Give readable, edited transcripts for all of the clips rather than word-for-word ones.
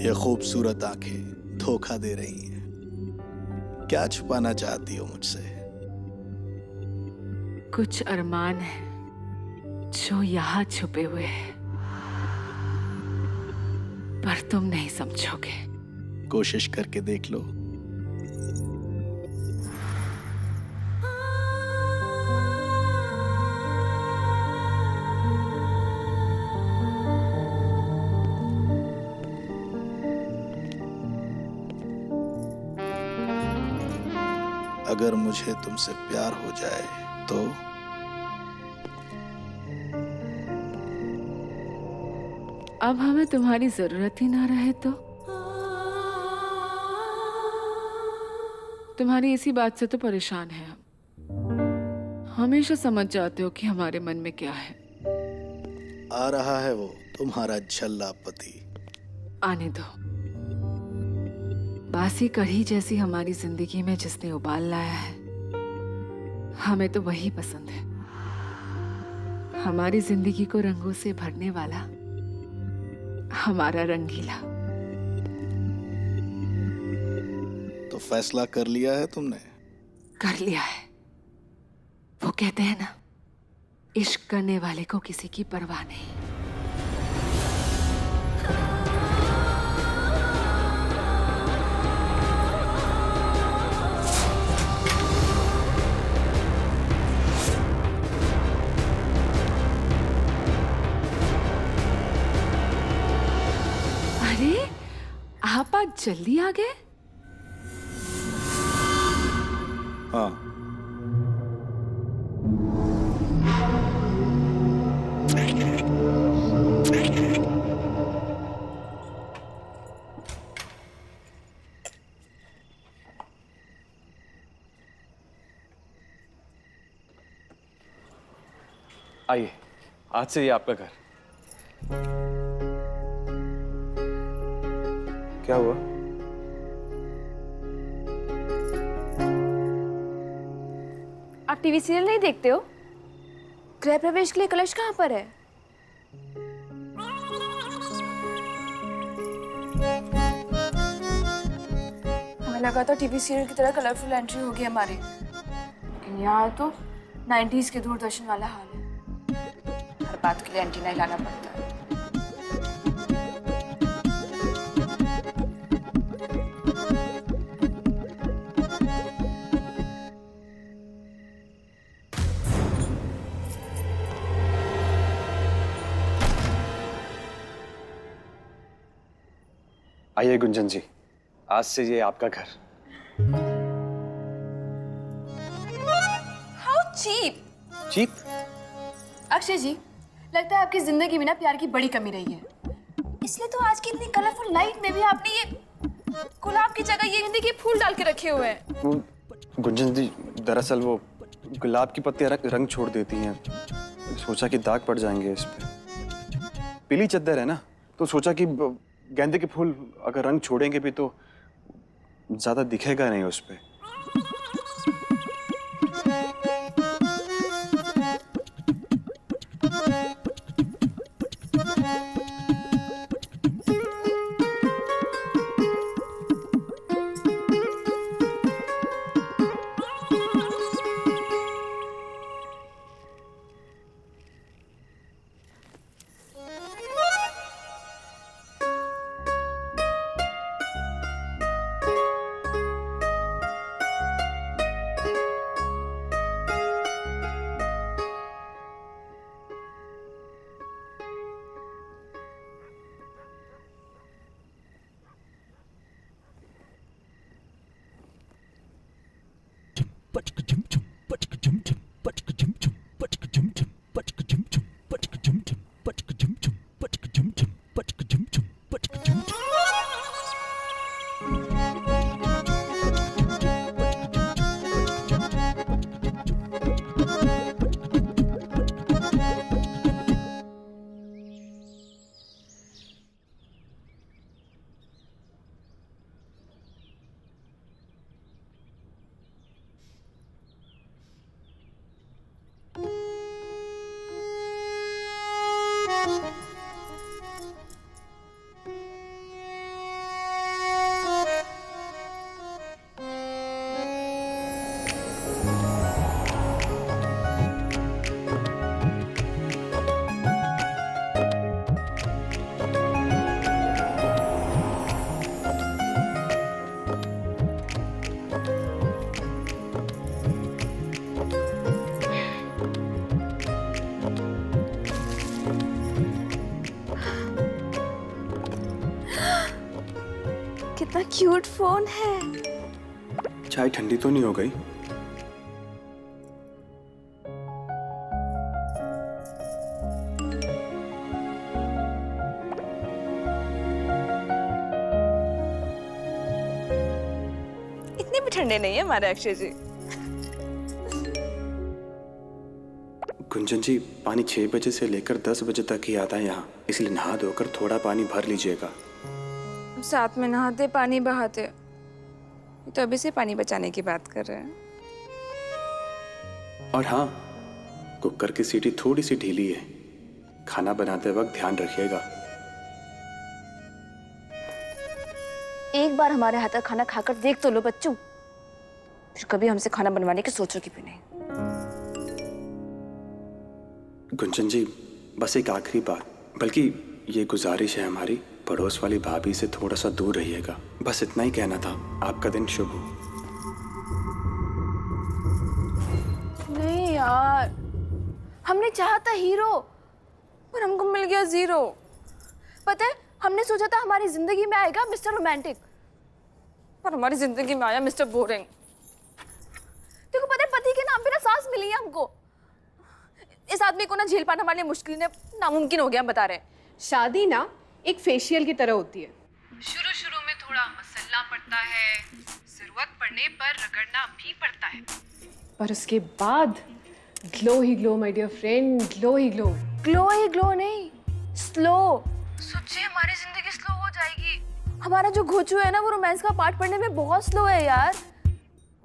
ये खूबसूरत आंखें धोखा दे रही हैं। क्या छुपाना चाहती हो मुझसे? कुछ अरमान है जो यहाँ छुपे हुए हैं, पर तुम नहीं समझोगे। कोशिश करके देख लो। अगर मुझे तुमसे प्यार हो जाए तो अब हमें तुम्हारी जरूरत ही ना रहे तो? तुम्हारी इसी बात से तो परेशान है हम। हमेशा समझ जाते हो कि हमारे मन में क्या है। आ रहा है वो तुम्हारा झल्ला पति। आने दो। बासी कढ़ी जैसी हमारी जिंदगी में जिसने उबाल लाया है, हमें तो वही पसंद है। हमारी जिंदगी को रंगों से भरने वाला हमारा रंगीला। तो फैसला कर लिया है तुमने? कर लिया है। वो कहते हैं ना, इश्क करने वाले को किसी की परवाह नहीं। अरे, आप आज जल्दी आ गए? हाँ। आइए, आज से ये आपका घर। क्या हुआ? आप टीवी सीरियल नहीं देखते हो? गृह प्रवेश के लिए कलश कहाँ पर है? हमें लगा था टीवी सीरियल की तरह कलरफुल एंट्री होगी हमारी, लेकिन यहाँ तो 90s के दूरदर्शन वाला हाल है। हर बात के लिए एंटीना हिलाना पड़ता है। आइए गुंजन जी, आज से ये आपका घर। How cheap! Cheap? Akshay ji, लगता है आपकी जिंदगी में ना प्यार की बड़ी कमी रही है। इसलिए तो आज की इतनी कलरफुल लाइट में भी आपने ये गुलाब की जगह ये हिंदी के फूल डाल के रखे हुए हैं। वो गुंजन जी, दरअसल वो गुलाब की पत्तियां रंग छोड़ देती हैं। सोचा कि दाग पड़ जाएंगे इस पे। पीली चद्दर है ना, तो सोचा कि गेंदे के फूल अगर रंग छोड़ेंगे भी तो ज्यादा दिखेगा नहीं उस पे। कितना क्यूट फोन है। चाय ठंडी तो नहीं हो गई? इतने भी ठंडे नहीं है हमारे अक्षय जी। गुंजन जी, पानी 6 बजे से लेकर 10 बजे तक ही आता है यहाँ, इसलिए नहा धोकर थोड़ा पानी भर लीजिएगा। साथ में नहाते पानी बहाते, ये तो अभी से पानी बचाने की बात कर रहे हैं। और हाँ, कुकर की सीटी थोड़ी सी ढीली है, खाना बनाते वक्त ध्यान रखिएगा। एक बार हमारे हाथ का खाना खाकर देख तो लो बच्चों, फिर कभी हमसे खाना बनवाने की सोचोगी भी नहीं। गुंजन जी, बस एक आखिरी बात, बल्कि ये गुजारिश है हमारी, पड़ोस वाली भाभी से थोड़ा सा दूर रहिएगा। बस इतना ही कहना था। आपका दिन शुभ हो। नहीं यार, हमने चाहा था हीरो, पर हमको मिल गया जीरो। पता है, हमने सोचा था हमारी जिंदगी में आएगा मिस्टर रोमांटिक, पर हमारी जिंदगी में आया मिस्टर बोरिंग। देखो पता है, पति के नाम पे ना सांस मिली है हमको। इस आदमी को ना झेल पाना हमारे लिए मुश्किल ने नामुमकिन हो गया, हम बता रहे हैं। शादी ना एक फेशियल की तरह होती है। शुरू में थोड़ा मसलना पड़ता है, जरूरत पड़ने पर रगड़ना भी पड़ता है, पर उसके बाद ग्लो ही glow my dear friend, glow ही ग्लो। ग्लो ही ग्लो नहीं, स्लो। सोचिए हमारी जिंदगी स्लो हो जाएगी। हमारा जो घोचू है ना, वो रोमांस का पार्ट पढ़ने में बहुत स्लो है यार।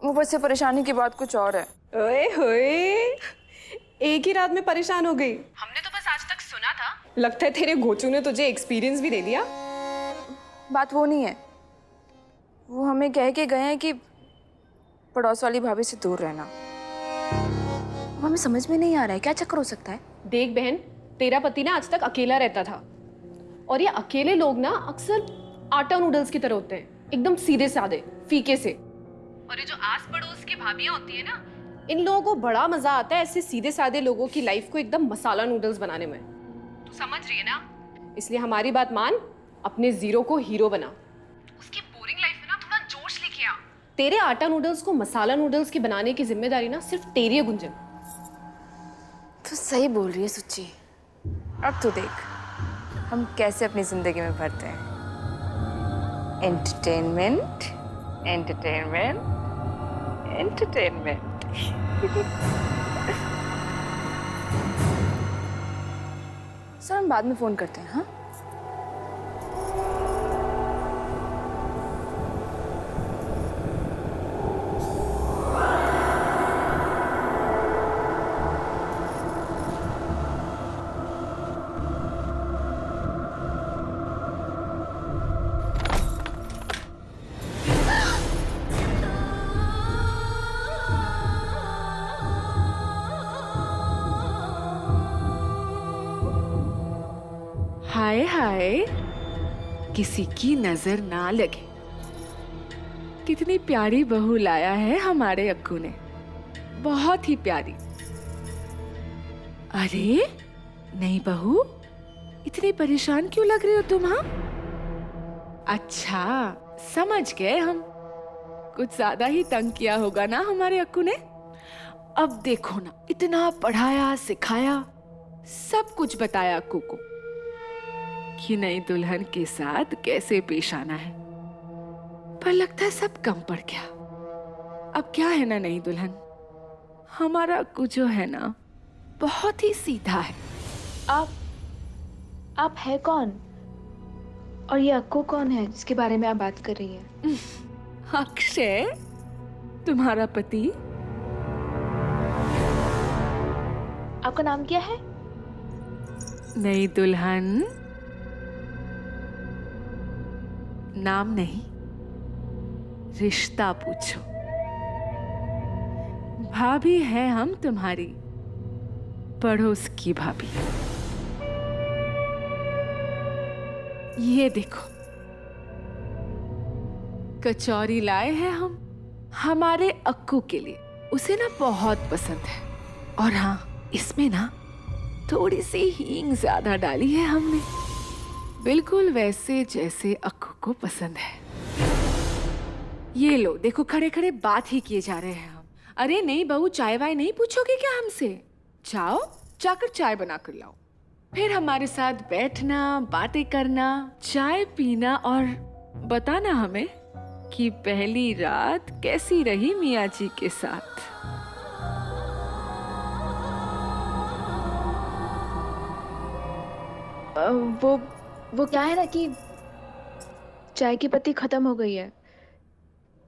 ऊपर से परेशानी की बात कुछ और है। ओए होए, एक ही रात में परेशान हो गई। हमने तो बस आज तक सुना था। लगता है तेरे घोचू ने तुझे एक्सपीरियंस भी दे दिया। बात वो नहीं है, वो हमें कह के गए हैं कि पड़ोस वाली भाभी से दूर रहना। वो हमें समझ में नहीं आ रहा है क्या चक्कर हो सकता है। देख बहन, तेरा पति ना आज तक अकेला रहता था, और ये अकेले लोग ना अक्सर आटा नूडल्स की तरह होते हैं, एकदम सीधे साधे फीके से। और ये जो आस पड़ोस की भाभियां होती है ना, इन लोगों को बड़ा मजा आता है ऐसे सीधे साधे लोगों की लाइफ को एकदम मसाला नूडल्स बनाने में। तू समझ रही है ना? इसलिए हमारी बात मान, अपने जीरो को हीरो बना। उसकी बोरिंग लाइफ में ना थोड़ा जोश लेके आ। तेरे आटा नूडल्स को मसाला नूडल्स की बनाने की जिम्मेदारी ना सिर्फ तेरी है गुंजन। तो सही बोल रही है सुच्ची। अब तो देख हम कैसे अपनी जिंदगी में भरते हैं एंटरटेनमेंट, एंटरटेनमेंट, एंटरटेनमेंट। सर हम बाद में फोन करते हैं। हाँ हाय हाय, किसी की नजर ना लगे। कितनी प्यारी बहू लाया है हमारे अक्कू ने, बहुत ही प्यारी। अरे नहीं बहू, इतनी परेशान क्यों लग रही हो तुम? हाँ अच्छा, समझ गए हम, कुछ ज्यादा ही तंग किया होगा ना हमारे अक्कू ने। अब देखो ना, इतना पढ़ाया सिखाया, सब कुछ बताया अक्कू को कि नई दुल्हन के साथ कैसे पेश आना है, पर लगता है सब कम पड़ गया। अब क्या है ना, नई दुल्हन, हमारा अक्कू जो है ना बहुत ही सीधा है। आप है कौन? और ये अक्कू कौन है जिसके बारे में आप बात कर रही हैं? अक्षय, तुम्हारा पति। आपका नाम क्या है? नई दुल्हन, नाम नहीं, रिश्ता पूछो। भाभी है हम तुम्हारी, पड़ोस की भाभी। ये देखो, कचौरी लाए हैं हम हमारे अक्कू के लिए, उसे ना बहुत पसंद है। और हाँ, इसमें ना थोड़ी सी हींग ज्यादा डाली है हमने, बिल्कुल वैसे जैसे अक्कू को पसंद है। ये लो देखो, खड़े खड़े बात ही किए जा रहे हैं हम। अरे नहीं बहू, चाय वाय नहीं पूछोगे क्या हमसे? जाओ जाकर चाय बना कर लाओ, फिर हमारे साथ बैठना, बातें करना, चाय पीना और बताना हमें कि पहली रात कैसी रही मियाँ जी के साथ। वो क्या है ना कि चाय की पत्ती खत्म हो गई है,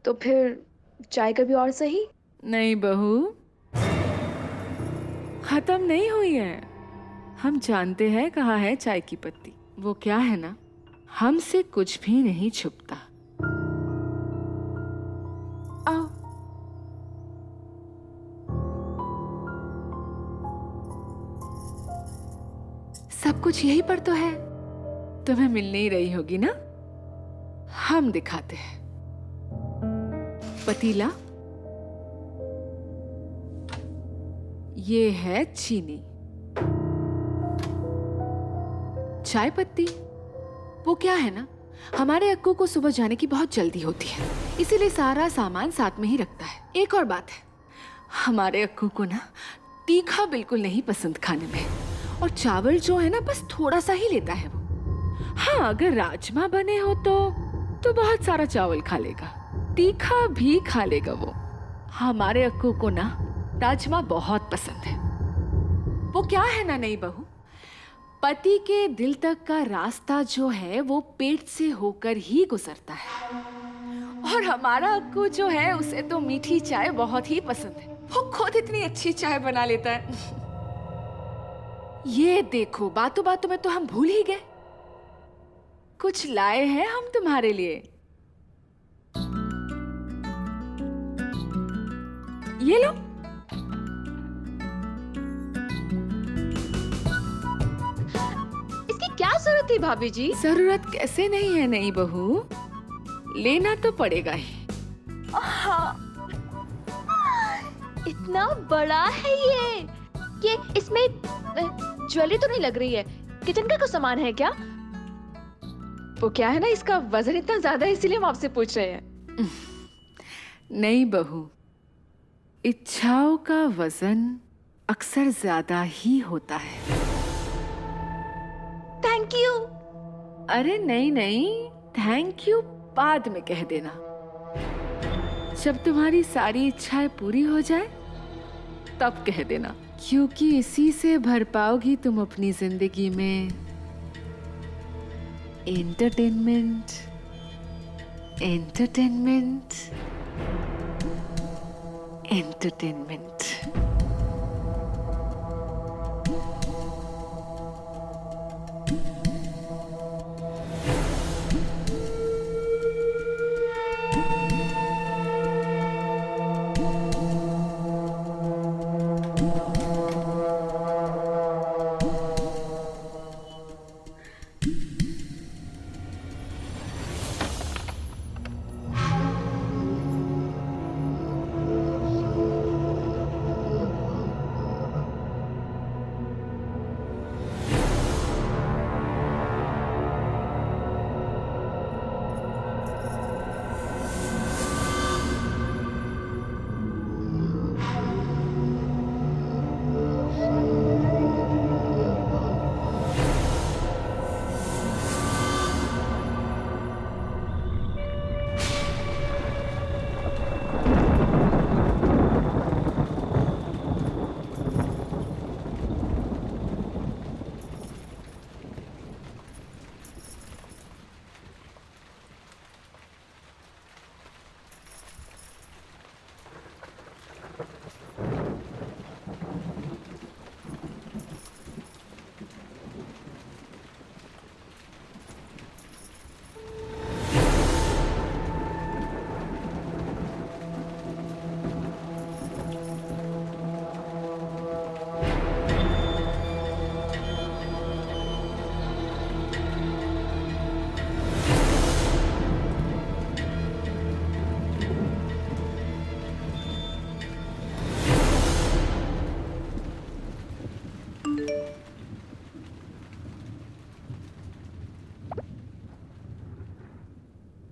तो फिर चाय कभी और सही। नहीं बहू, खत्म नहीं हुई है। हम जानते हैं कहाँ है चाय की पत्ती। वो क्या है ना, हमसे कुछ भी नहीं छुपता। आओ। सब कुछ यहीं पर तो है, तुम्हें मिल नहीं रही होगी ना? हम दिखाते हैं। पतीला, ये है चीनी, चाय पत्ती। वो क्या है ना, हमारे अक्कू को सुबह जाने की बहुत जल्दी होती है, इसीलिए सारा सामान साथ में ही रखता है। एक और बात है, हमारे अक्कू को ना तीखा बिल्कुल नहीं पसंद खाने में, और चावल जो है ना बस थोड़ा सा ही लेता है वो। हाँ, अगर राजमा बने हो तो बहुत सारा चावल खा लेगा, तीखा भी खा लेगा वो। हमारे अक्कू को ना राजमा बहुत पसंद है। वो क्या है ना नई बहू, पति के दिल तक का रास्ता जो है वो पेट से होकर ही गुजरता है, और हमारा अक्कू जो है उसे तो मीठी चाय बहुत ही पसंद है। वो खुद इतनी अच्छी चाय बना लेता है। ये देखो, बातों बातों में तो हम भूल ही गए, कुछ लाए हैं हम तुम्हारे लिए। ये लो। इसकी क्या जरूरत थी भाभी जी? जरूरत कैसे नहीं है नई बहू, लेना तो पड़ेगा ही। इतना बड़ा है ये इसमें ज्वेलरी तो नहीं लग रही है, किचन का कुछ सामान है क्या? वो क्या है ना, इसका वजन इतना ज्यादा है इसीलिए हम आपसे पूछ रहे हैं। नहीं बहू, इच्छाओं का वजन अक्सर ज्यादा ही होता है। Thank you. अरे नहीं नहीं, थैंक यू बाद में कह देना, जब तुम्हारी सारी इच्छाएं पूरी हो जाए तब कह देना, क्योंकि इसी से भर पाओगी तुम अपनी जिंदगी में एंटरटेनमेंट, एंटरटेनमेंट, एंटरटेनमेंट।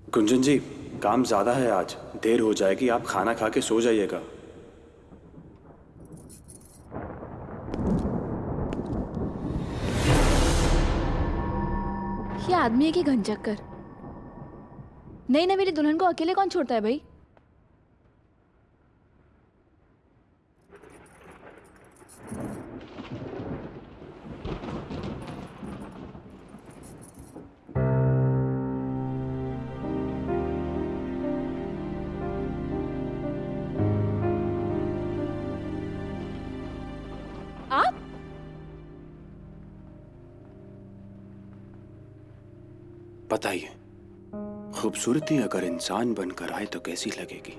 गुंजन जी, काम ज्यादा है आज। देर हो जाएगी, आप खाना खा के सो जाइएगा। ये आदमी है कि घनचक्कर? नहीं ना, मेरी दुल्हन को अकेले कौन छोड़ता है भाई? आप? बताइए, खूबसूरती अगर इंसान बनकर आए तो कैसी लगेगी?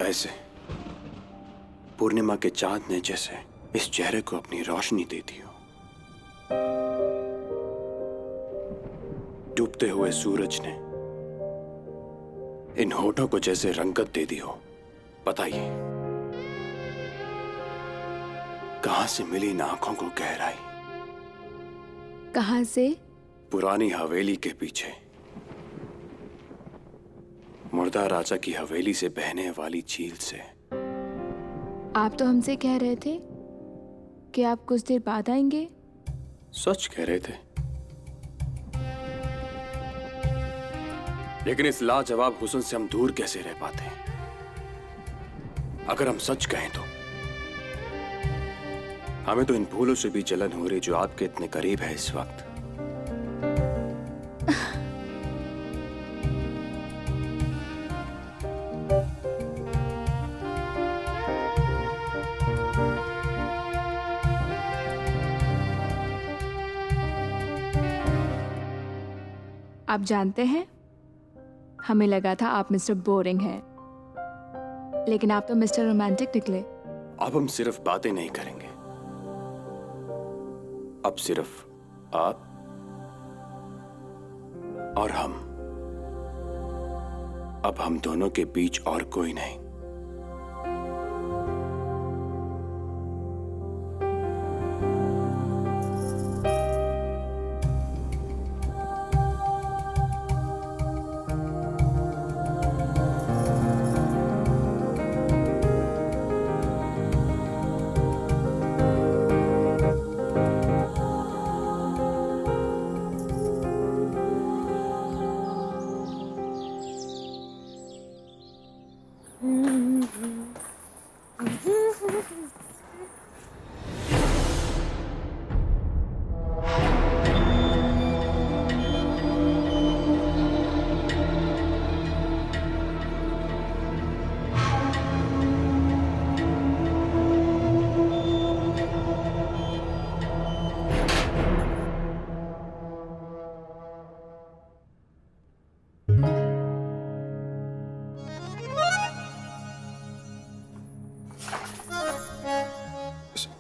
ऐसे पूर्णिमा के चांद ने जैसे इस चेहरे को अपनी रोशनी दे दी हो, डूबते हुए सूरज ने इन होठों को जैसे रंगत दे दी हो। बताइए, कहां से मिली इन आंखों को गहराई? कहाँ से? पुरानी हवेली के पीछे मुर्दा राजा की हवेली से बहने वाली झील से। आप तो हमसे कह रहे थे कि आप कुछ देर बाद आएंगे। सच कह रहे थे, लेकिन इस लाजवाब हुस्न से हम दूर कैसे रह पाते हैं? अगर हम सच कहें तो हमें तो इन फूलों से भी जलन हो रही जो आपके इतने करीब है इस वक्त। आप जानते हैं, हमें लगा था आप मिस्टर बोरिंग हैं, लेकिन आप तो मिस्टर रोमांटिक निकले। अब हम सिर्फ बातें नहीं करेंगे, अब सिर्फ आप और हम। अब हम दोनों के बीच और कोई नहीं।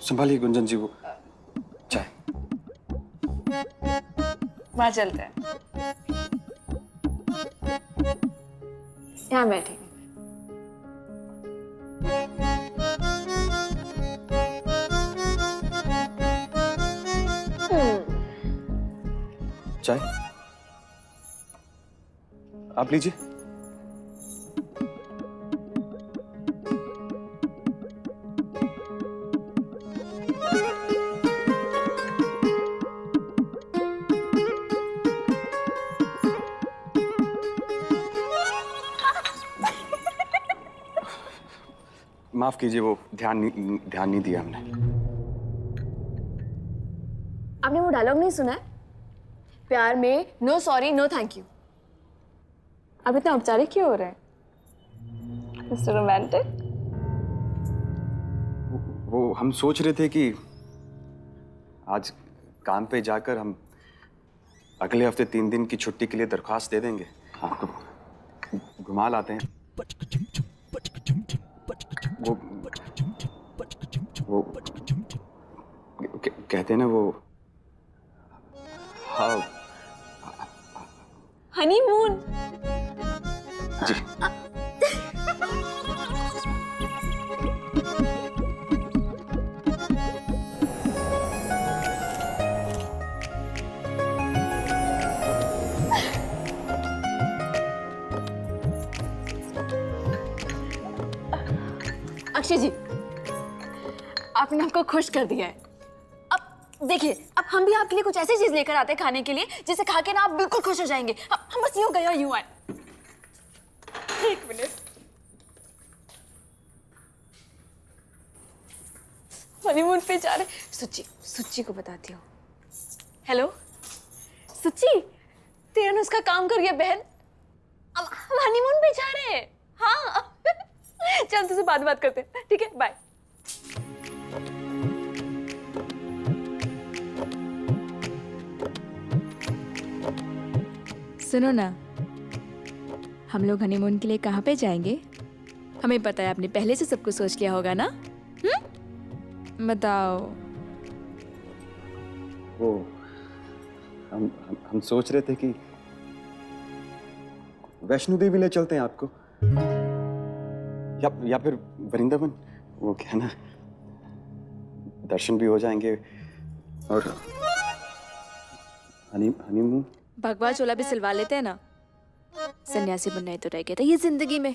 संभालिए गुंजन जी, वो चाय। वहां चलते हैं। यहाँ बैठेंगे। चाय आप लीजिए। माफ कीजिए, वो ध्यान नहीं दिया हमने। आपने वो डायलॉग नहीं सुना है? प्यार में no sorry no thank you. अब इतना औपचारिक क्यों हो रहे हैं मिस्टर रोमांटिक? वो हम सोच रहे थे कि आज काम पे जाकर हम अगले हफ्ते 3 दिन की छुट्टी के लिए दरख्वास्त दे देंगे। आपको घुमा लाते हैं। वो कहते हैं ना, वो हाँ, हनीमून। जी। अक्षय जी, आपने हमको खुश कर दिया है। अब देखिए, अब हम भी आपके लिए कुछ ऐसी चीज लेकर आते हैं खाने के लिए जिसे खा के ना आप बिल्कुल खुश हो जाएंगे। हम बस यूं गया यूं आए। एक मिनट, हनीमून पे जा रहे। सुच्ची को बताती हूँ। हेलो सुच्ची, तेरा नुस्खा काम कर गया बहन। अब हम हनीमून पे जा रहे हैं। हाँ चल तुझसे बात करते हैं, ठीक है, बाय। सुनो ना, हम लोग हनीमून के लिए कहाँ पे जाएंगे? हमें पता है आपने पहले से सब कुछ सोच लिया होगा ना? बताओ। वो हम सोच रहे थे कि वैष्णो देवी ले चलते हैं आपको, या फिर वृंदावन। वो क्या ना, दर्शन भी हो जाएंगे और हनीमून। भगवा चोला भी सिलवा लेते हैं ना, सन्यासी बनना ही तो रह गया था ये जिंदगी में।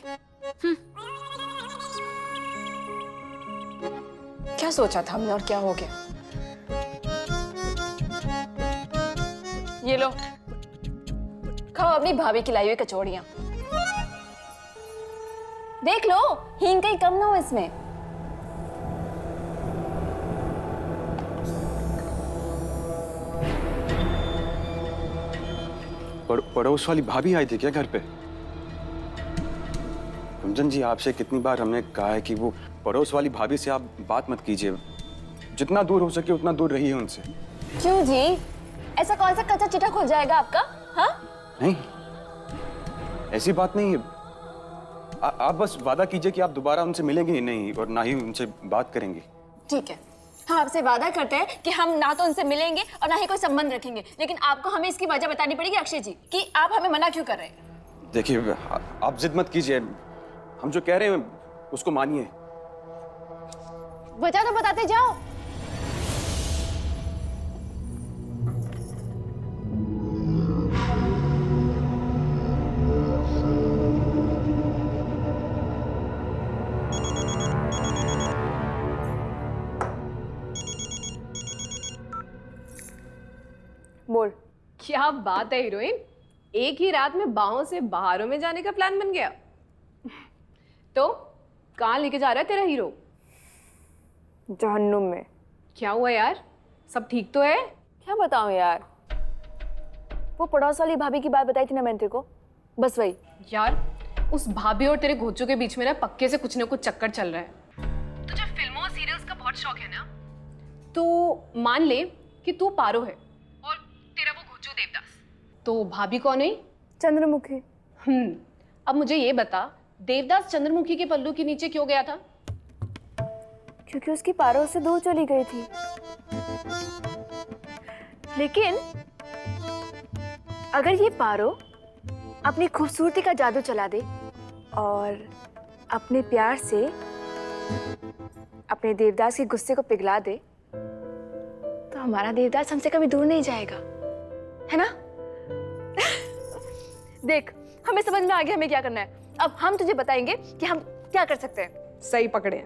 क्या सोचा था हमने और क्या हो गया? ये लो, खाओ अपनी भाभी की लाई हुई कचौड़ियां। देख लो, हींग कहीं कम ना हो इसमें। पड़ोस वाली भाभी आई थी क्या घर पे? रंजन जी, आपसे कितनी बार हमने कहा है कि वो पड़ोस वाली भाभी से आप बात मत कीजिए। जितना दूर हो सके उतना दूर रहिए उनसे। क्यों जी? ऐसा कौन सा कच्चा चिटक हो जाएगा आपका? हाँ? नहीं, ऐसी बात नहीं है। आप बस वादा कीजिए कि आप दोबारा उनसे मिलेंगे ही नहीं और ना ही उनसे बात करेंगे। ठीक है, हम आपसे वादा करते हैं कि हम ना तो उनसे मिलेंगे और ना ही कोई संबंध रखेंगे, लेकिन आपको हमें इसकी वजह बतानी पड़ेगी अक्षय जी, कि आप हमें मना क्यों कर रहे हैं। देखिए, आप जिद मत कीजिए, हम जो कह रहे हैं उसको मानिए। वजह तो बताते जाओ। बोल। क्या बात है हीरोइन, एक ही रात में बाहों से बहारों में जाने का प्लान बन गया। तो कहाँ लेके जा रहा है तेरा हीरो? जहन्नुम में। क्या हुआ यार, सब ठीक तो है? क्या बताऊं यार, वो पड़ोस वाली भाभी की बात बताई थी ना मैंने तेरे को, बस वही। यार उस भाभी और तेरे घोचू के बीच में ना पक्के से कुछ ना कुछ चक्कर चल रहा है। तुझे फिल्मों और सीरियल्स का बहुत शौक है ना, तो मान ले कि तू पारो है और तेरा वो घोचू देवदास, तो भाभी कौन है? चंद्रमुखी। अब मुझे ये बता, देवदास चंद्रमुखी के पल्लू के नीचे क्यों गया था? क्योंकि उसकी पारो से दूर चली गई थी। लेकिन अगर ये पारो अपनी खूबसूरती का जादू चला दे और अपने प्यार से अपने देवदास के गुस्से को पिघला दे, तो हमारा देवदास हमसे कभी दूर नहीं जाएगा, है ना? देख, हमें समझ में आ गया हमें क्या करना है। अब हम तुझे बताएंगे कि हम क्या कर सकते हैं। सही पकड़े।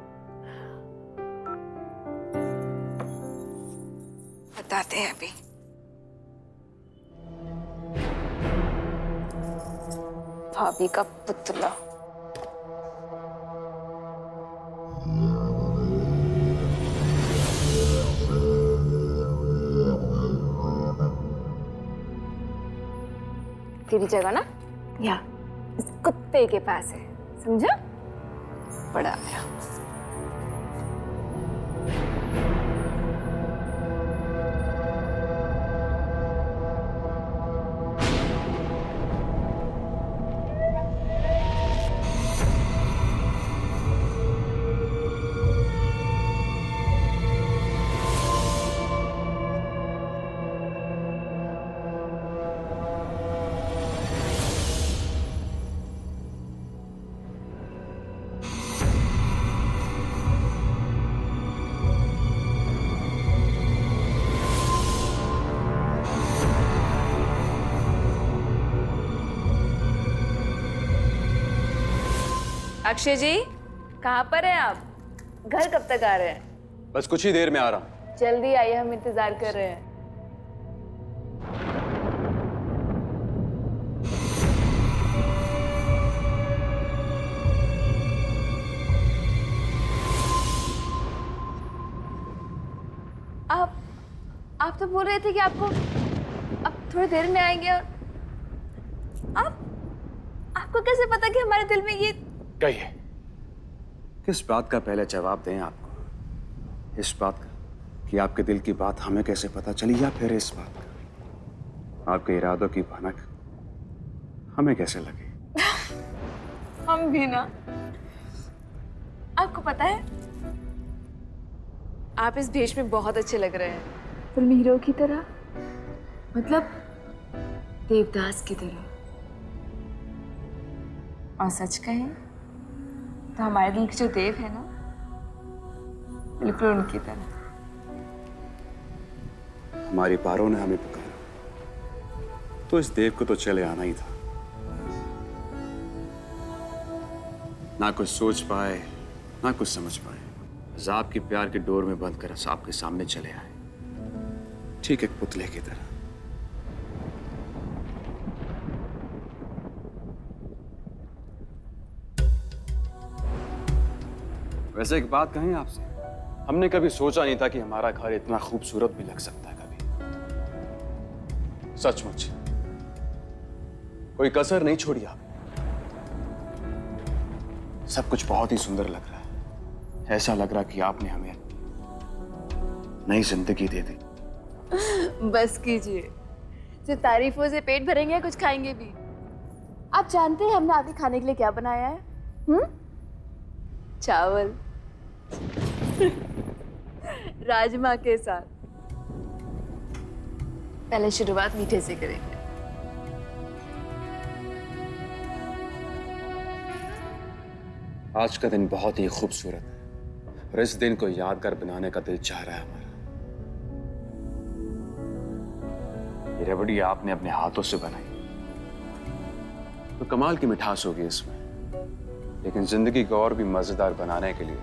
बताते हैं अभी। भाभी का पुतला। तेरी जगह ना या इस कुत्ते के पास है, समझा? बड़ा आया। अक्षय जी, कहाँ पर हैं आप? घर कब तक आ रहे हैं? बस कुछ ही देर में आ रहा हूँ। जल्दी आइए, हम इंतजार कर रहे हैं। आप तो बोल रहे थे कि आप थोड़ी देर में आएंगे, और आपको कैसे पता कि हमारे दिल में ये? कहिए, किस बात का पहले जवाब दें आपको? इस बात का कि आपके दिल की बात हमें कैसे पता चली, या फिर इस बात का आपके इरादों की भनक हमें कैसे लगी? हम भी ना। आपको पता है, आप इस भेष में बहुत अच्छे लग रहे हैं, फिल्मी हीरो की तरह, मतलब देवदास की तरह। और सच कहें तो हमारे दिल के जो देव है ना, बिल्कुल उनकी तरह। हमारी पारों ने हमें पुकारा तो इस देव को तो चले आना ही था। ना कुछ सोच पाए, ना कुछ समझ पाए, अज़ाब की प्यार के डोर में बंद कर आपके सामने चले आए, ठीक एक पुतले की तरह। वैसे एक बात कहें आपसे, हमने कभी सोचा नहीं था कि हमारा घर इतना खूबसूरत भी लग सकता है कभी। सचमुच कोई कसर नहीं छोड़ी आपने। सब कुछ बहुत ही सुंदर लग रहा है। ऐसा लग रहा कि आपने हमें नई जिंदगी दे दी। बस कीजिए, जो तारीफों से पेट भरेंगे कुछ खाएंगे भी। आप जानते हैं हमने आपके खाने के लिए क्या बनाया है? चावल राजमा के साथ। पहले शुरुआत मीठे से करेंगे। आज का दिन बहुत ही खूबसूरत है और इस दिन को यादगार बनाने का दिल चाह रहा है हमारा। ये रबड़ी आपने अपने हाथों से बनाई तो कमाल की मिठास होगी इसमें, लेकिन जिंदगी को और भी मजेदार बनाने के लिए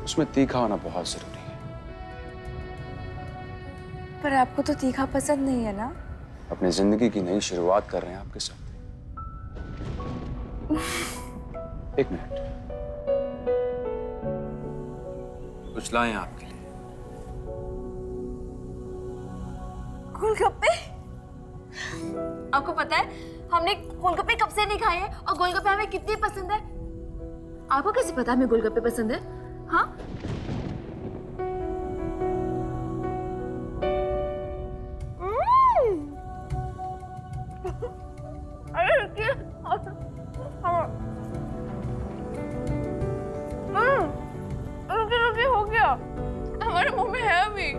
उसमें तीखा होना बहुत जरूरी है। पर आपको तो तीखा पसंद नहीं है ना? अपनी जिंदगी की नई शुरुआत कर रहे हैं आपके साथ। एक मिनट, कुछ लाएं आपके लिए। गोलगप्पे? आपको पता है हमने गोलगप्पे कब से नहीं खाए हैं, और गोलगप्पे हमें कितने पसंद है। आपको कैसे पता हमें गोलगप्पे पसंद है? हाँ, अरे रुकिए, रुकिए, हो गया, हमारे मुंह में है अभी।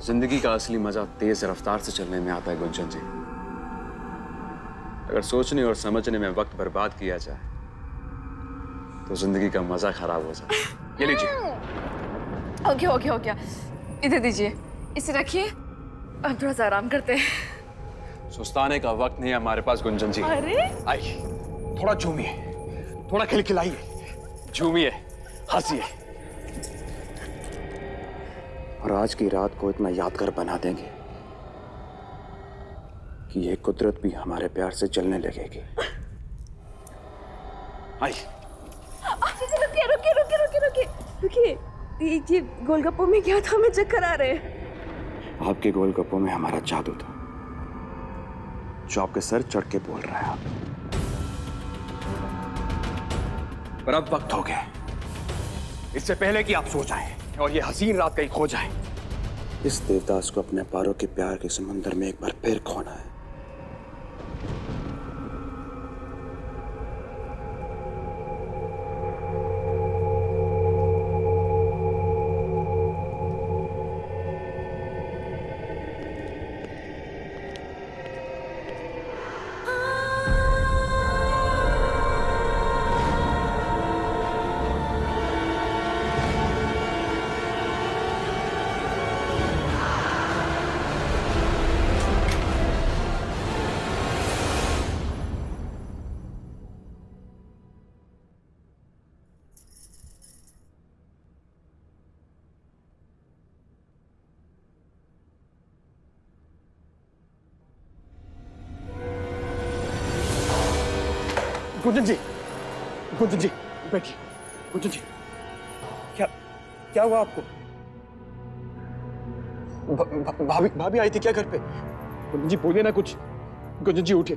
जिंदगी का असली मजा तेज रफ्तार से चलने में आता है गुंजन जी। अगर सोचने और समझने में वक्त बर्बाद किया जाए तो जिंदगी का मजा खराब हो जाए। ये लीजिए। हो गया, इधर दीजिए, इसे रखिए, अब थोड़ा सा आराम करते हैं। सुस्ताने का वक्त नहीं है हमारे पास गुंजन जी। अरे आइए, थोड़ा झूमिए, थोड़ा खिलखिलाइए, झूमिए, हंसिए, और आज की रात को इतना यादगार बना देंगे कि ये कुदरत भी हमारे प्यार से जलने लगेगी। आइए। रुकिए, ये गोलगप्पों में क्या था? हमें चक्कर आ रहे हैं। आपके गोलगप्पों में हमारा जादू था, जो आपके सर चढ़ के बोल रहा है आप। पर अब वक्त हो गया, इससे पहले कि आप सो जाएं और ये हसीन रात कहीं खो जाए। इस देवदास को अपने पारों के प्यार के समंदर में एक बार फिर खोना है। गुंजन जी, गुंजन जी बैठिए। गुंजन जी, क्या क्या हुआ आपको? भाभी भाभी आई थी क्या घर पे? गुंजन जी बोलिए ना कुछ। गुंजन जी उठे।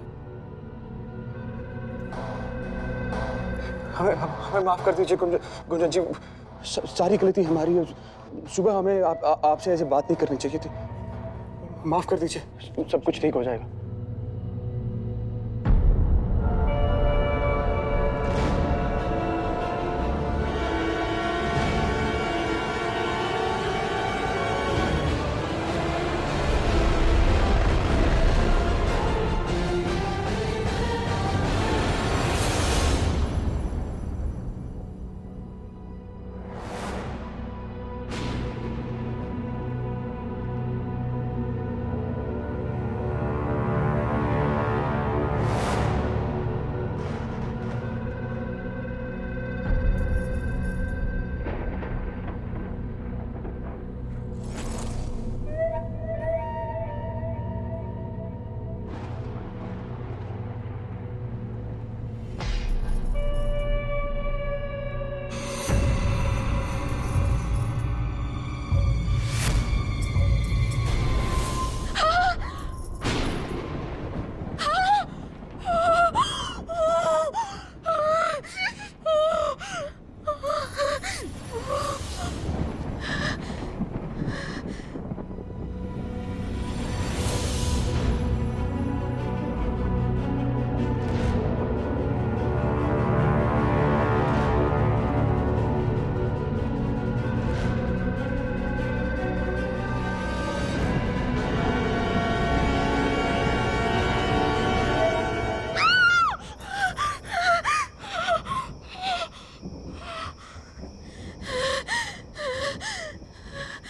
हमें माफ कर दीजिए गुंजन जी, सारी गलती हमारी है। सुबह हमें आपसे ऐसे बात नहीं करनी चाहिए थी। माफ कर दीजिए, सब कुछ ठीक हो जाएगा।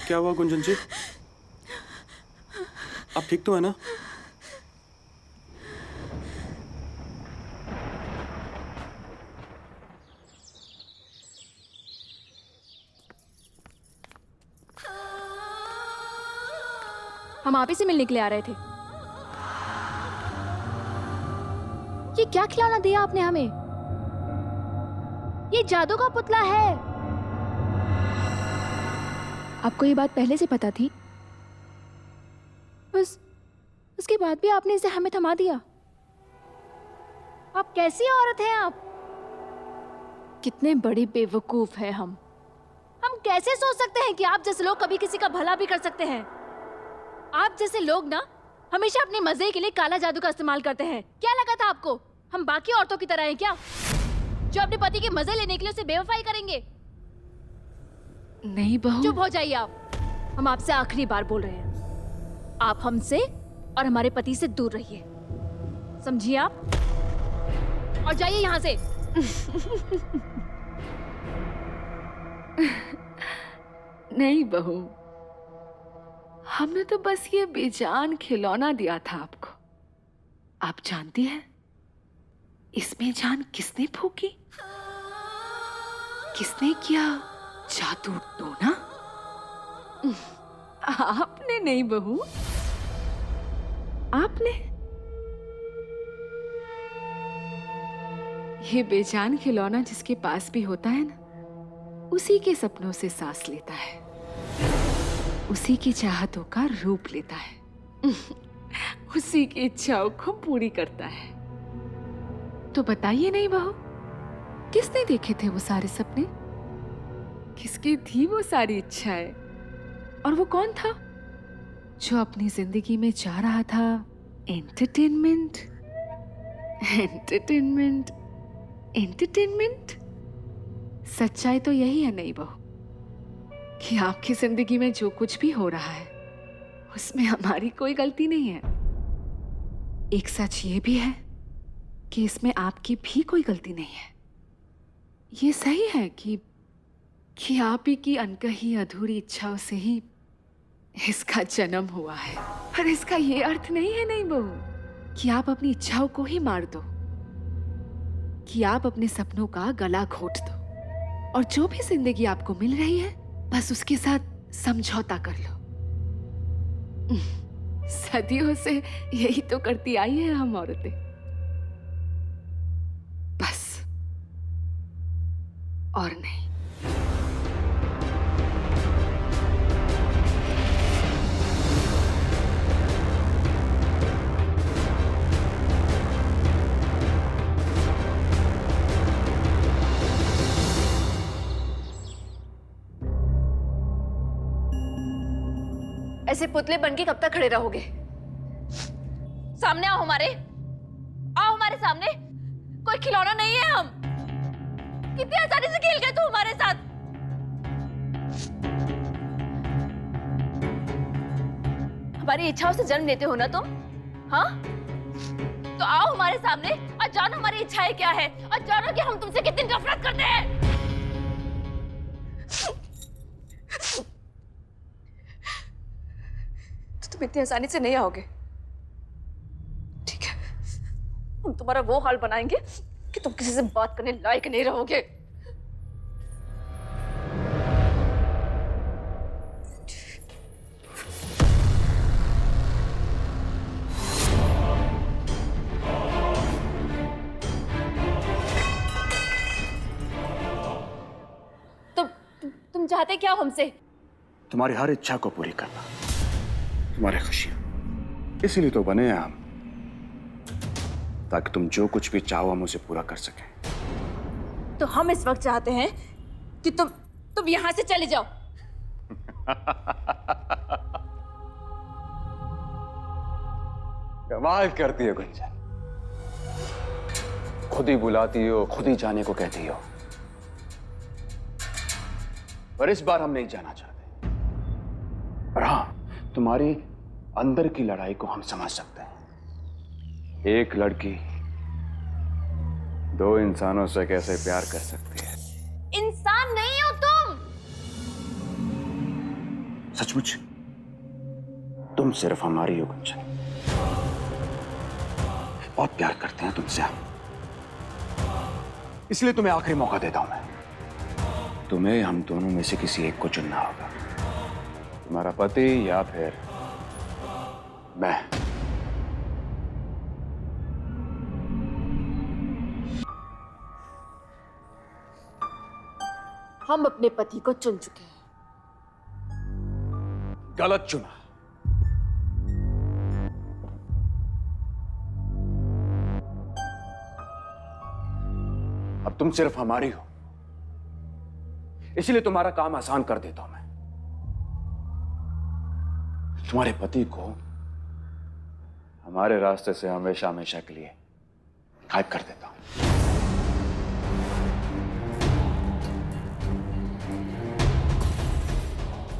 क्या हुआ गुंजन जी? आप ठीक तो है ना? हम आप ही से मिलने के लिए आ रहे थे। ये क्या खिलौना दिया आपने हमें? ये जादू का पुतला है। आपको ये बात पहले से पता थी? उसके बाद भी आपने इसे हमें थमा दिया। आप कैसी औरत हैं आप? कितने बड़े बेवकूफ हैं हम कैसे सोच सकते हैं कि आप जैसे लोग कभी किसी का भला भी कर सकते हैं? आप जैसे लोग ना हमेशा अपने मजे के लिए काला जादू का इस्तेमाल करते हैं। क्या लगा था आपको हम बाकी औरतों की तरह हैं क्या, जो अपने पति के मजे लेने के लिए उसे बेवफाई करेंगे? नहीं बहू। चुप हो जाइए आप। हम आपसे आखिरी बार बोल रहे हैं, आप हमसे और हमारे पति से दूर रहिए, समझिए आप? और जाइए यहाँ से। नहीं बहू, हमने तो बस ये बेजान खिलौना दिया था आपको। आप जानती हैं इसमें जान किसने फूकी, किसने किया जादू टोना? आपने नहीं बहू, आपने। ये बेजान खिलौना जिसके पास भी होता है ना, उसी के सपनों से सांस लेता है, उसी की चाहतों का रूप लेता है, उसी की इच्छाओं को पूरी करता है। तो बताइए नहीं बहू, किसने देखे थे वो सारे सपने? किसकी थी वो सारी इच्छाएं? और वो कौन था जो अपनी जिंदगी में चाह रहा था एंटरटेनमेंट, एंटरटेनमेंट, एंटरटेनमेंट? सच्चाई तो यही है नहीं बहू कि आपकी जिंदगी में जो कुछ भी हो रहा है उसमें हमारी कोई गलती नहीं है। एक सच ये भी है कि इसमें आपकी भी कोई गलती नहीं है। ये सही है कि आप ही की अनकही अधूरी इच्छाओं से ही इसका जन्म हुआ है। पर इसका ये अर्थ नहीं है नहीं बहू कि आप अपनी इच्छाओं को ही मार दो, कि आप अपने सपनों का गला घोट दो और जो भी जिंदगी आपको मिल रही है बस उसके साथ समझौता कर लो। सदियों से यही तो करती आई है हम औरतें। बस और नहीं। ऐसे पुतले बन के कब तक खड़े रहोगे? सामने आओ हमारे सामने। कोई खिलौना नहीं है हम। कितनी आसानी से खेल गए तुम हमारे साथ। हमारी इच्छाओं से जन्म लेते हो ना तुम? हाँ, तो आओ हमारे सामने और जानो हमारी इच्छाएं क्या है और जानो कि हम तुमसे कितनी नफरत करते हैं। तो तुम इतनी आसानी से नहीं आओगे, ठीक है? हम तुम्हारा वो हाल बनाएंगे कि तुम किसी से बात करने लायक नहीं रहोगे। तुम चाहते क्या हो हमसे? तुम्हारी हर इच्छा को पूरी करना, तुम्हारी खुशियां। इसीलिए तो बने हैं हम, ताकि तुम जो कुछ भी चाहो हम उसे पूरा कर सकें। तो हम इस वक्त चाहते हैं कि तुम यहां से चले जाओ। कमाल करती है गुंजन, खुद ही बुलाती हो, खुद ही जाने को कहती हो। पर इस बार हम नहीं जाना चाहते। पर हाँ, तुम्हारी अंदर की लड़ाई को हम समझ सकते हैं। एक लड़की दो इंसानों से कैसे प्यार कर सकती है। इंसान नहीं हो तुम। सचमुच तुम सिर्फ हमारी हो गुंजन। बहुत प्यार करते हैं तुमसे हम, इसलिए तुम्हें आखिरी मौका देता हूं मैं। तुम्हें हम दोनों में से किसी एक को चुनना होगा, तुम्हारा पति या फिर मैं। हम अपने पति को चुन चुके हैं। गलत चुना। अब तुम सिर्फ हमारी हो, इसलिए तुम्हारा काम आसान कर देता हूं मैं। तुम्हारे पति को हमारे रास्ते से हमेशा हमेशा के लिए गायब कर देता हूं।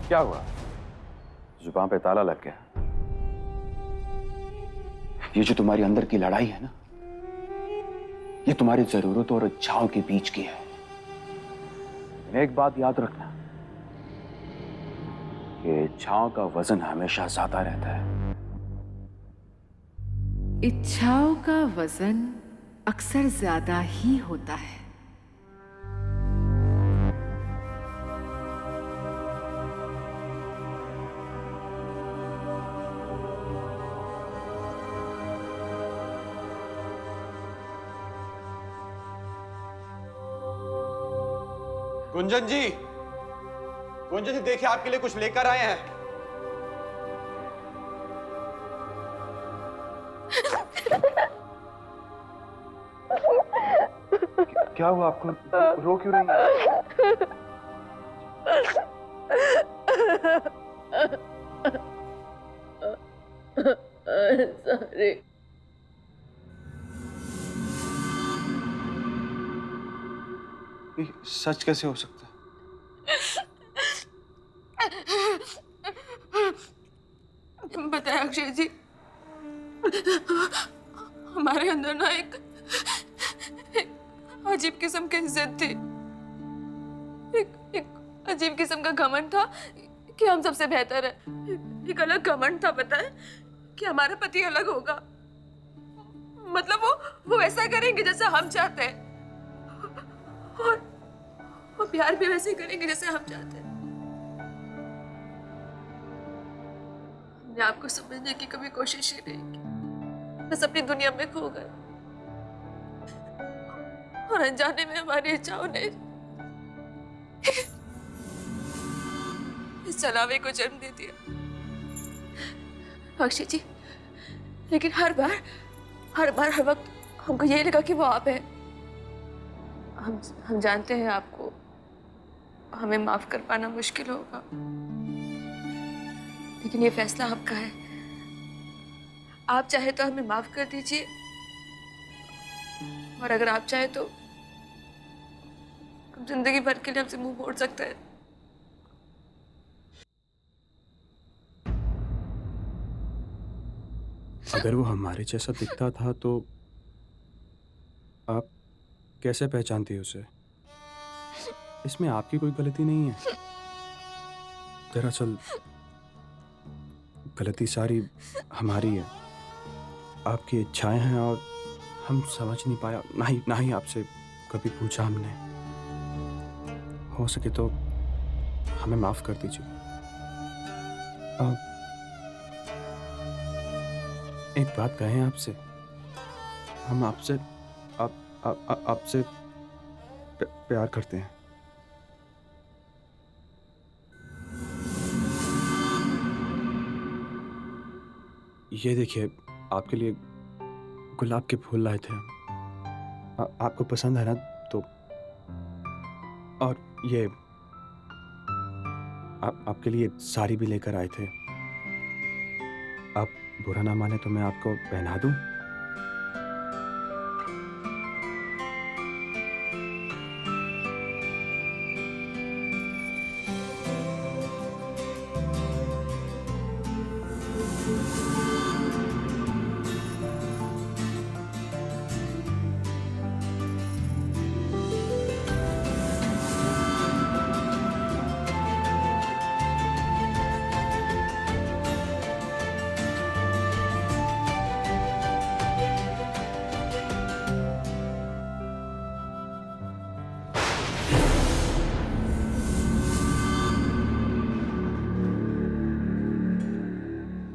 क्या हुआ? जुबान पे ताला लग गया? ये जो तुम्हारी अंदर की लड़ाई है ना, ये तुम्हारी जरूरतों और इच्छाओं के बीच की है। एक बात याद रखना कि इच्छाओं का वजन हमेशा ज्यादा रहता है। इच्छाओं का वजन अक्सर ज्यादा ही होता है। गुंजन जी, देखिए आपके लिए कुछ लेकर आए हैं। क्या हुआ आपको? रो क्यों रही हैं? सॉरी। सच कैसे हो सकता है? बताया अक्षय जी, हमारे अंदर ना एक अजीब किस्म की इज्जत थी। एक अजीब किस्म का घमंड था कि हम सबसे बेहतर है। एक अलग घमंड था, पता है, कि हमारा पति अलग होगा। मतलब वो वैसा करेंगे जैसा हम चाहते हैं, और वो प्यार भी वैसे ही करेंगे जैसे हम चाहते हैं। हमने आपको समझने की कभी कोशिश ही नहीं की, बस अपनी दुनिया में खो गए, और अनजाने में हमारी इच्छाओं ने इस जलावे को जन्म दे दिया। अक्षय जी, लेकिन हर वक्त हमको यही लगा कि वो आप हैं। हम जानते हैं आपको हमें माफ कर पाना मुश्किल होगा, लेकिन ये फैसला आपका है। आप चाहे तो हमें माफ कर दीजिए, और अगर आप चाहे तो जिंदगी भर के लिए हमसे मुंह मोड़ सकते हैं। अगर वो हमारे जैसा दिखता था तो आप कैसे पहचानती उसे? इसमें आपकी कोई गलती नहीं है। दरअसल गलती सारी हमारी है। आपकी इच्छाएं हैं और हम समझ नहीं पाया, ना ही आपसे कभी पूछा हमने। हो सके तो हमें माफ कर दीजिए। एक बात कहें आपसे, हम आपसे आपसे प्यार करते हैं। ये देखिए, आपके लिए गुलाब के फूल लाए थे हम। आपको पसंद है ना? तो और ये आपके लिए साड़ी भी लेकर आए थे। आप बुरा ना माने तो मैं आपको पहना दूं?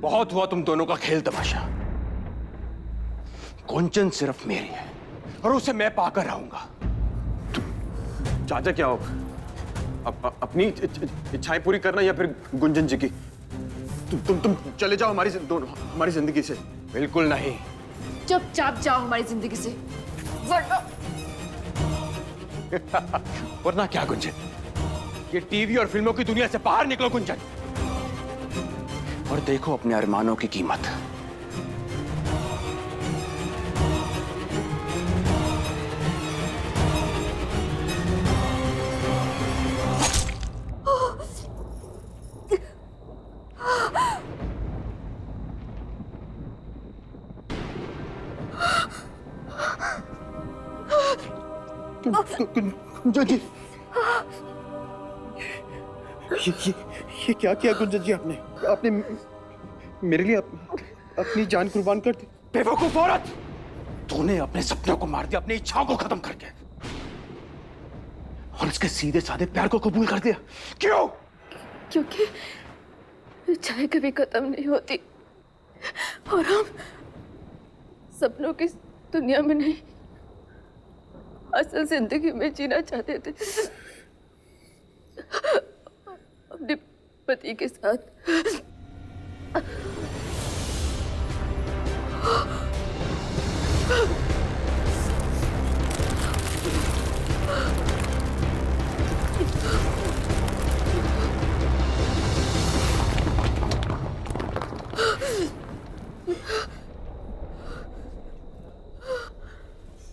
बहुत हुआ तुम दोनों का खेल तमाशा। गुंजन सिर्फ मेरी है और उसे मैं पाकर रहूंगा। चाचा क्या हो? अपनी इच्छाएं पूरी करना या फिर गुंजन जी की? तुम चले जाओ हमारी जिंदगी से। बिल्कुल नहीं। चुपचाप जाओ हमारी जिंदगी से, वरना क्या गुंजन? ये टीवी और फिल्मों की दुनिया से बाहर निकलो गुंजन, और देखो अपने अरमानों की कीमत। गुंजन जी, ये क्या किया गुंजन जी? आपने मेरे लिए अपनी जान कुर्बान कर दी। बेवकूफ औरत, तूने अपने सपनों को मार दिया, अपनी इच्छाओं को खत्म करके, और इसके सीधे साधे प्यार को कबूल कर दिया। क्यों? क्योंकि इच्छाएं कभी खत्म नहीं होती, और हम सपनों की दुनिया में नहीं, असल जिंदगी में जीना चाहते थे अपने पति के साथ।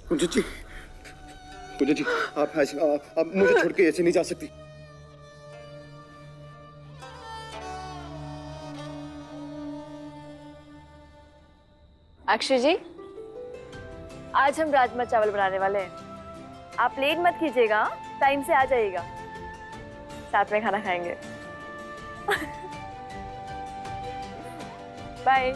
गुंजन जी, आप मुझे छोड़ के ऐसे नहीं जा सकती। अक्षय जी, आज हम राजमा चावल बनाने वाले हैं। आप लेट मत कीजिएगा, टाइम से आ जाइएगा, साथ में खाना खाएंगे। बाय।